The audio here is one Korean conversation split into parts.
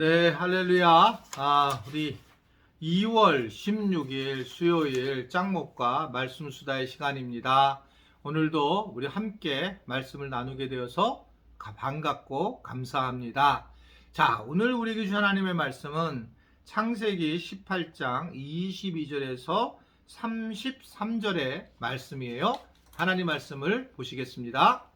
네, 할렐루야. 우리 2월 16일 수요일 짱목과 말씀 수다의 시간입니다. 오늘도 우리 함께 말씀을 나누게 되어서 반갑고 감사합니다. 자, 오늘 우리에게 주신 하나님의 말씀은 창세기 18장 22절에서 33절의 말씀이에요. 하나님 말씀을 보시겠습니다.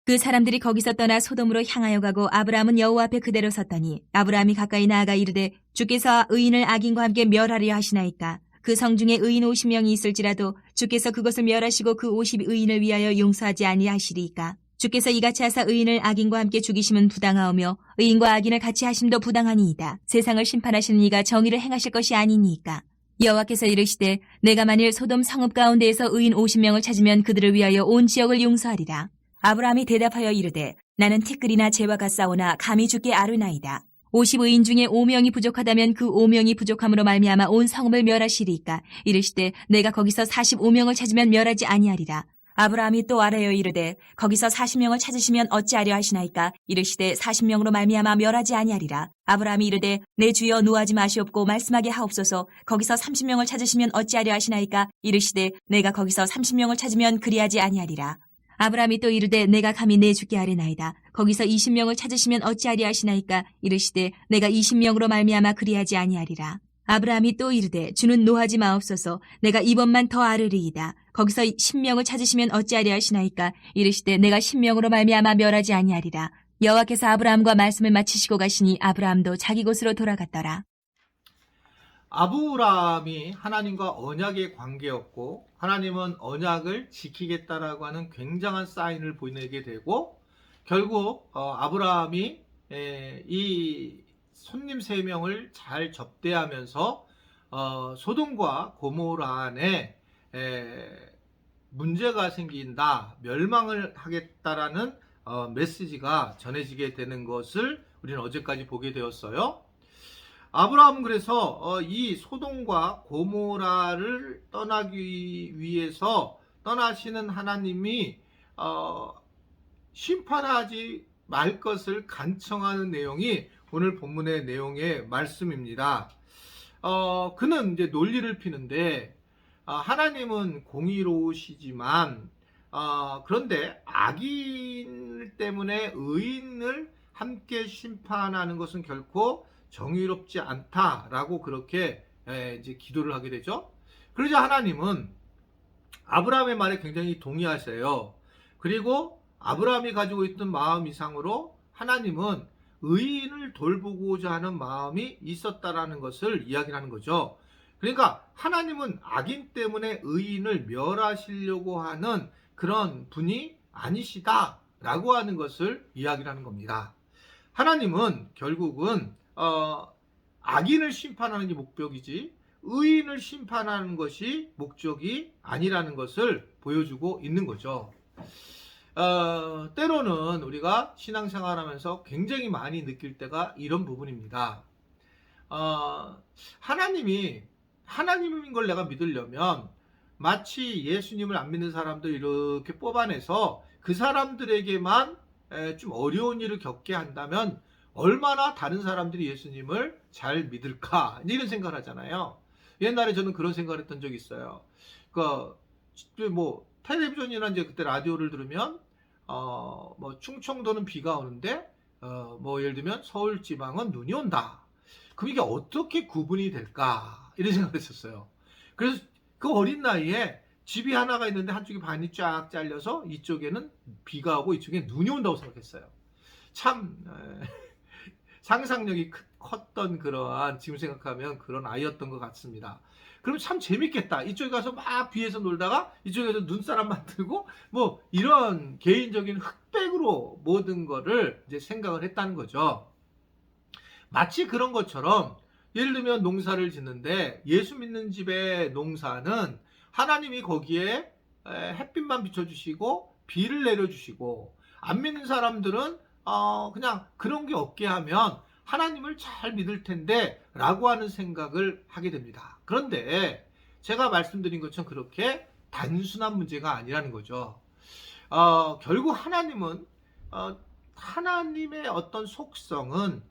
그 사람들이 거기서 떠나 소돔으로 향하여 가고 아브라함은 여호와 앞에 그대로 섰더니 아브라함이 가까이 나아가 이르되 주께서 의인을 악인과 함께 멸하려 하시나이까. 그 성 중에 의인 50명이 있을지라도 주께서 그것을 멸하시고 그 50의인을 위하여 용서하지 아니하시리이까. 주께서 이같이 하사 의인을 악인과 함께 죽이심은 부당하오며 의인과 악인을 같이 하심도 부당하니이다. 세상을 심판하시는 이가 정의를 행하실 것이 아니니이까. 여호와께서 이르시되 내가 만일 소돔 성읍 가운데에서 의인 50명을 찾으면 그들을 위하여 온 지역을 용서하리라. 아브라함이 대답하여 이르되 나는 티끌이나 재와가 싸우나 감히 주께 아뢰나이다. 50의인 중에 5명이 부족하다면 그 5명이 부족함으로 말미암아 온 성읍을 멸하시리이까. 이르시되 내가 거기서 45명을 찾으면 멸하지 아니하리라. 아브라함이 또 아뢰어 이르되 거기서 40명을 찾으시면 어찌하려 하시나이까. 이르시되 40명으로 말미암아 멸하지 아니하리라. 아브라함이 이르되 내 주여 노하지 마시옵고 말씀하게 하옵소서. 거기서 30명을 찾으시면 어찌하려 하시나이까. 이르시되 내가 거기서 30명을 찾으면 그리하지 아니하리라. 아브라함이 또 이르되 내가 감히 내 주께 아뢰나이다. 거기서 20명을 찾으시면 어찌하리 하시나이까. 이르시되 내가 20명으로 말미암아 그리하지 아니하리라. 아브라함이 또 이르되 주는 노하지 마옵소서. 내가 이번만 더 아뢰리이다. 거기서 10명을 찾으시면 어찌하리 하시나이까. 이르시되 내가 10명으로 말미암아 멸하지 아니하리라. 여호와께서 아브라함과 말씀을 마치시고 가시니 아브라함도 자기 곳으로 돌아갔더라. 아브라함이 하나님과 언약의 관계였고 하나님은 언약을 지키겠다라고 하는 굉장한 사인을 보내게 되고 결국 아브라함이 이 손님 3명을 잘 접대하면서 소돔과 고모라 안에 문제가 생긴다, 멸망을 하겠다라는 메시지가 전해지게 되는 것을 우리는 어제까지 보게 되었어요. 아브라함은 그래서 이 소돔과 고모라를 떠나기 위해서 떠나시는 하나님이 심판하지 말 것을 간청하는 내용이 오늘 본문의 내용의 말씀입니다. 그는 이제 논리를 피는데 하나님은 공의로우시지만 그런데 악인 때문에 의인을 함께 심판하는 것은 결코 정의롭지 않다라고 그렇게 이제 기도를 하게 되죠. 그러자 하나님은 아브라함의 말에 굉장히 동의하세요. 그리고 아브라함이 가지고 있던 마음 이상으로 하나님은 의인을 돌보고자 하는 마음이 있었다라는 것을 이야기하는 거죠. 그러니까 하나님은 악인 때문에 의인을 멸하시려고 하는 그런 분이 아니시다라고 하는 것을 이야기하는 겁니다. 하나님은 결국은 악인을 심판하는 게 목적이지 의인을 심판하는 것이 목적이 아니라는 것을 보여주고 있는 거죠. 때로는 우리가 신앙생활하면서 굉장히 많이 느낄 때가 이런 부분입니다. 하나님인 걸 내가 믿으려면 마치 예수님을 안 믿는 사람들 이렇게 뽑아내서 그 사람들에게만 좀 어려운 일을 겪게 한다면 얼마나 다른 사람들이 예수님을 잘 믿을까 이런 생각을 하잖아요. 옛날에 저는 그런 생각을 했던 적이 있어요. 뭐 텔레비전이나 이제 그때 라디오를 들으면 뭐 충청도는 비가 오는데 뭐 예를 들면 서울 지방은 눈이 온다. 그럼 이게 어떻게 구분이 될까 이런 생각을 했었어요. 그래서 그 어린 나이에 집이 하나가 있는데 한쪽이 반이 쫙 잘려서 이쪽에는 비가 오고 이쪽에 눈이 온다고 생각했어요. 참 상상력이 컸던 그러한 지금 생각하면 그런 아이였던 것 같습니다. 그럼 참 재밌겠다. 이쪽에 가서 막 비에서 놀다가 이쪽에서 눈사람 만들고 뭐 이런 개인적인 흑백으로 모든 거를 이제 생각을 했다는 거죠. 마치 그런 것처럼 예를 들면 농사를 짓는데 예수 믿는 집의 농사는 하나님이 거기에 햇빛만 비춰주시고 비를 내려주시고 안 믿는 사람들은 그냥 그런 게 없게 하면 하나님을 잘 믿을 텐데 라고 하는 생각을 하게 됩니다. 그런데 제가 말씀드린 것처럼 그렇게 단순한 문제가 아니라는 거죠. 결국 하나님은 하나님의 어떤 속성은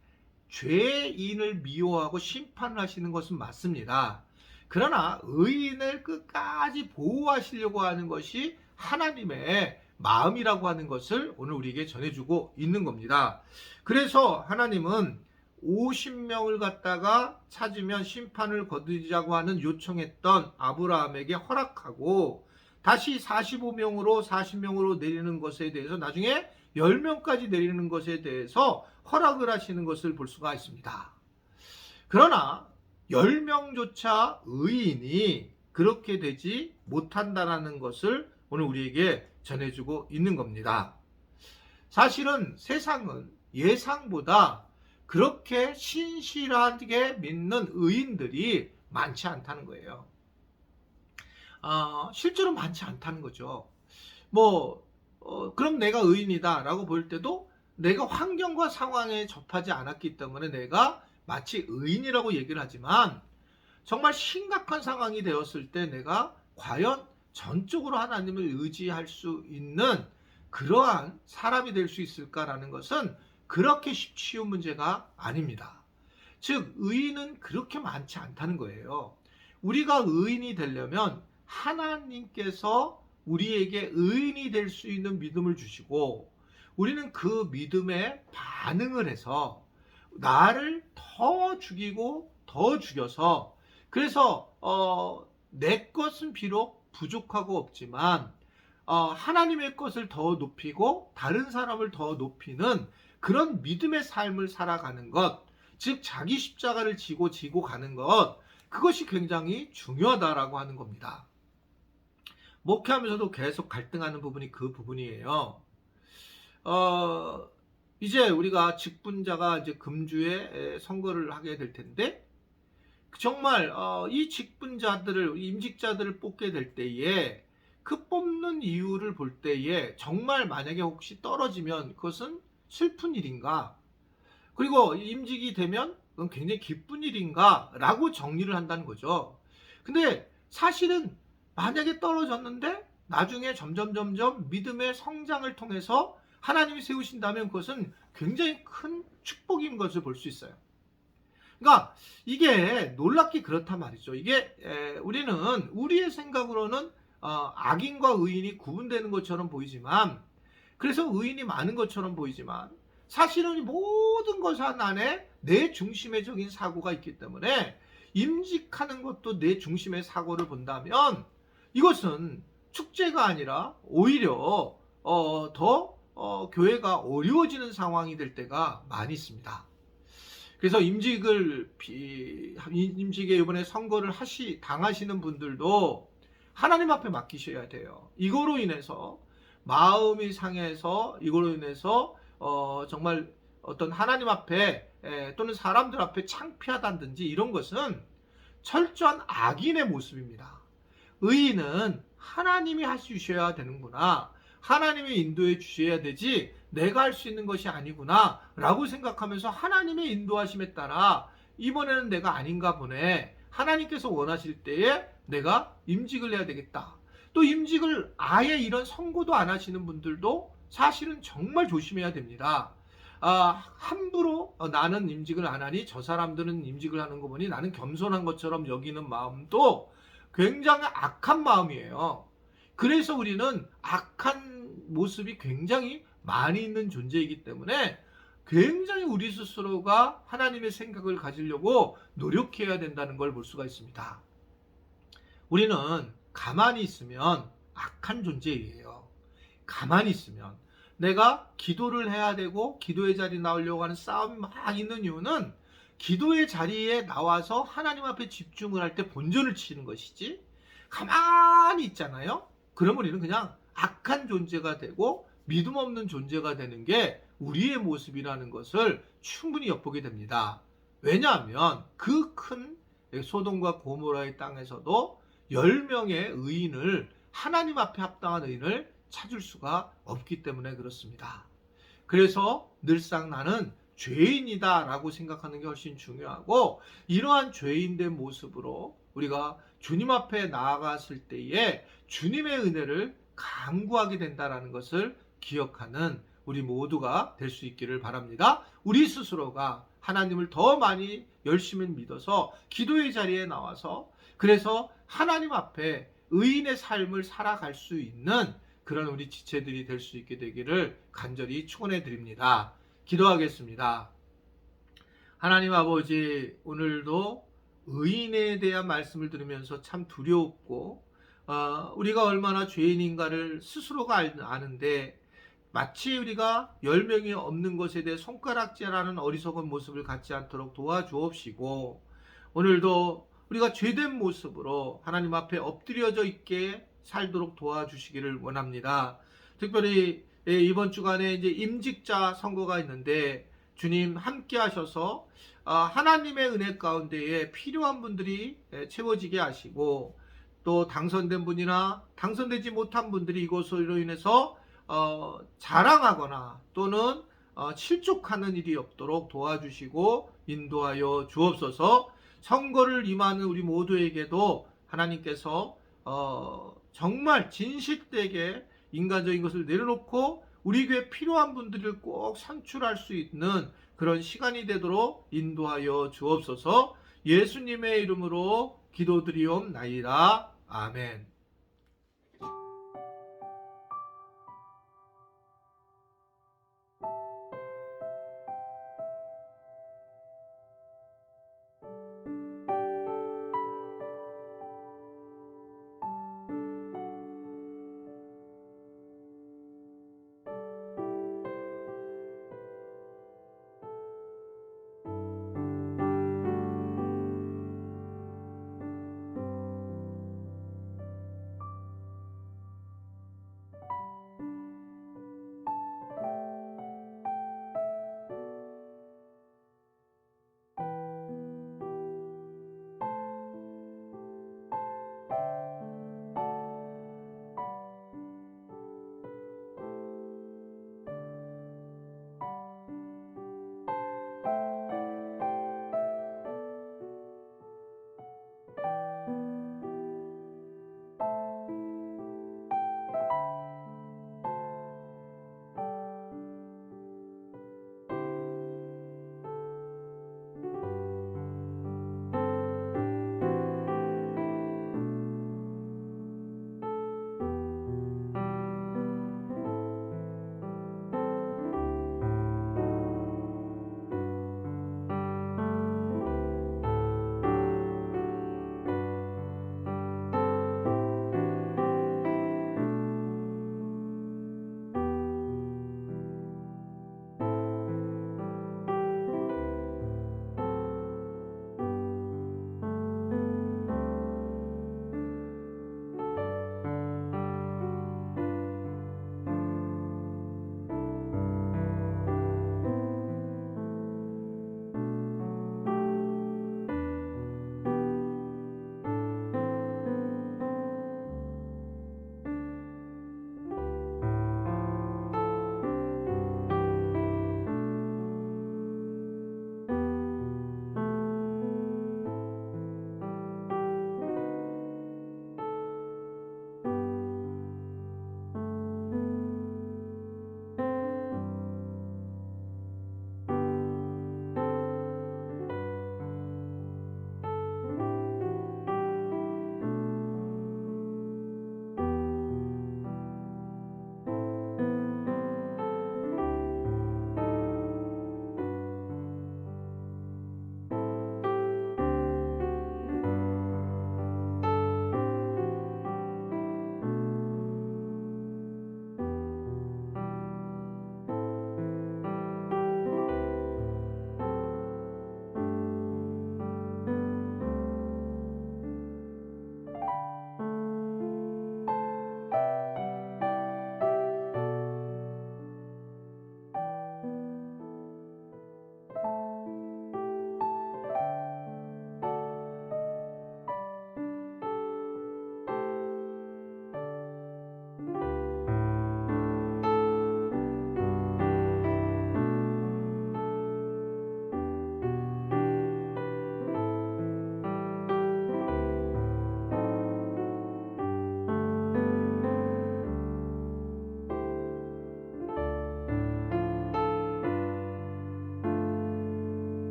죄인을 미워하고 심판하시는 것은 맞습니다. 그러나 의인을 끝까지 보호하시려고 하는 것이 하나님의 마음이라고 하는 것을 오늘 우리에게 전해주고 있는 겁니다. 그래서 하나님은 50명을 갖다가 찾으면 심판을 거두자고 하는 요청했던 아브라함에게 허락하고 다시 40명으로 내리는 것에 대해서 나중에 10명까지 내리는 것에 대해서 허락을 하시는 것을 볼 수가 있습니다. 그러나 10명조차 의인이 그렇게 되지 못한다라는 것을 오늘 우리에게 전해주고 있는 겁니다. 사실은 세상은 예상보다 그렇게 신실하게 믿는 의인들이 많지 않다는 거예요. 실제로 많지 않다는 거죠. 그럼 내가 의인이다 라고 볼 때도 내가 환경과 상황에 접하지 않았기 때문에 내가 마치 의인이라고 얘기를 하지만 정말 심각한 상황이 되었을 때 내가 과연 전적으로 하나님을 의지할 수 있는 그러한 사람이 될 수 있을까라는 것은 그렇게 쉬운 문제가 아닙니다. 즉 의인은 그렇게 많지 않다는 거예요. 우리가 의인이 되려면 하나님께서 우리에게 의인이 될 수 있는 믿음을 주시고 우리는 그 믿음에 반응을 해서 나를 더 죽이고 더 죽여서 그래서 내 것은 비록 부족하고 없지만 하나님의 것을 더 높이고 다른 사람을 더 높이는 그런 믿음의 삶을 살아가는 것, 즉 자기 십자가를 지고 가는 것, 그것이 굉장히 중요하다라고 하는 겁니다. 목회하면서도 계속 갈등하는 부분이 그 부분이에요. 이제 우리가 직분자가 이제 금주에 선거를 하게 될 텐데 정말 이 직분자들을 임직자들을 뽑게 될 때에 그 뽑는 이유를 볼 때에 정말 만약에 혹시 떨어지면 그것은 슬픈 일인가? 그리고 임직이 되면 그건 굉장히 기쁜 일인가? 라고 정리를 한다는 거죠. 근데 사실은 만약에 떨어졌는데 나중에 점점 믿음의 성장을 통해서 하나님이 세우신다면 그것은 굉장히 큰 축복인 것을 볼 수 있어요. 그러니까 이게 놀랍기 그렇단 말이죠. 이게 우리는 우리의 생각으로는 악인과 의인이 구분되는 것처럼 보이지만 그래서 의인이 많은 것처럼 보이지만 사실은 모든 것 안에 내 중심의적인 사고가 있기 때문에 임직하는 것도 내 중심의 사고를 본다면 이것은 축제가 아니라 오히려 더 교회가 어려워지는 상황이 될 때가 많이 있습니다. 그래서 임직에 이번에 선거를 당하시는 분들도 하나님 앞에 맡기셔야 돼요. 이거로 인해서 마음이 상해서 이거로 인해서 정말 어떤 하나님 앞에 또는 사람들 앞에 창피하다든지 이런 것은 철저한 악인의 모습입니다. 의인은 하나님이 해주셔야 되는구나. 하나님이 인도해 주셔야 되지 내가 할 수 있는 것이 아니구나 라고 생각하면서 하나님의 인도하심에 따라 이번에는 내가 아닌가 보네. 하나님께서 원하실 때에 내가 임직을 해야 되겠다. 또 임직을 아예 이런 선고도 안 하시는 분들도 사실은 정말 조심해야 됩니다. 함부로 나는 임직을 안 하니 저 사람들은 임직을 하는 거 보니 나는 겸손한 것처럼 여기는 마음도 굉장히 악한 마음이에요. 그래서 우리는 악한 모습이 굉장히 많이 있는 존재이기 때문에 굉장히 우리 스스로가 하나님의 생각을 가지려고 노력해야 된다는 걸 볼 수가 있습니다. 우리는 가만히 있으면 악한 존재예요. 가만히 있으면 내가 기도를 해야 되고 기도의 자리에 나오려고 하는 싸움이 막 있는 이유는 기도의 자리에 나와서 하나님 앞에 집중을 할 때 본전을 치는 것이지 가만히 있잖아요. 그러면 우리는 그냥 악한 존재가 되고 믿음 없는 존재가 되는 게 우리의 모습이라는 것을 충분히 엿보게 됩니다. 왜냐하면 그 큰 소돔과 고모라의 땅에서도 10명의 의인을 하나님 앞에 합당한 의인을 찾을 수가 없기 때문에 그렇습니다. 그래서 늘상 나는 죄인이다 라고 생각하는 게 훨씬 중요하고 이러한 죄인된 모습으로 우리가 주님 앞에 나아갔을 때에 주님의 은혜를 간구하게 된다는 것을 기억하는 우리 모두가 될 수 있기를 바랍니다. 우리 스스로가 하나님을 더 많이 열심히 믿어서 기도의 자리에 나와서 그래서 하나님 앞에 의인의 삶을 살아갈 수 있는 그런 우리 지체들이 될 수 있게 되기를 간절히 축원해 드립니다. 기도하겠습니다. 하나님 아버지, 오늘도 의인에 대한 말씀을 들으면서 참 두려웠고 우리가 얼마나 죄인인가를 스스로가 아는데 마치 우리가 10명이 없는 것에 대해 손가락질하는 어리석은 모습을 갖지 않도록 도와주옵시고, 오늘도 우리가 죄된 모습으로 하나님 앞에 엎드려져 있게 살도록 도와주시기를 원합니다. 특별히 이번 주간에 이제 임직자 선거가 있는데 주님 함께 하셔서 하나님의 은혜 가운데에 필요한 분들이 채워지게 하시고, 또 당선된 분이나 당선되지 못한 분들이 이것으로 인해서 자랑하거나 또는 실족하는 일이 없도록 도와주시고 인도하여 주옵소서. 선거를 임하는 우리 모두에게도 하나님께서 정말 진실되게 인간적인 것을 내려놓고 우리 교회 필요한 분들을 꼭 선출할 수 있는 그런 시간이 되도록 인도하여 주옵소서. 예수님의 이름으로 기도드리옵나이다. 아멘.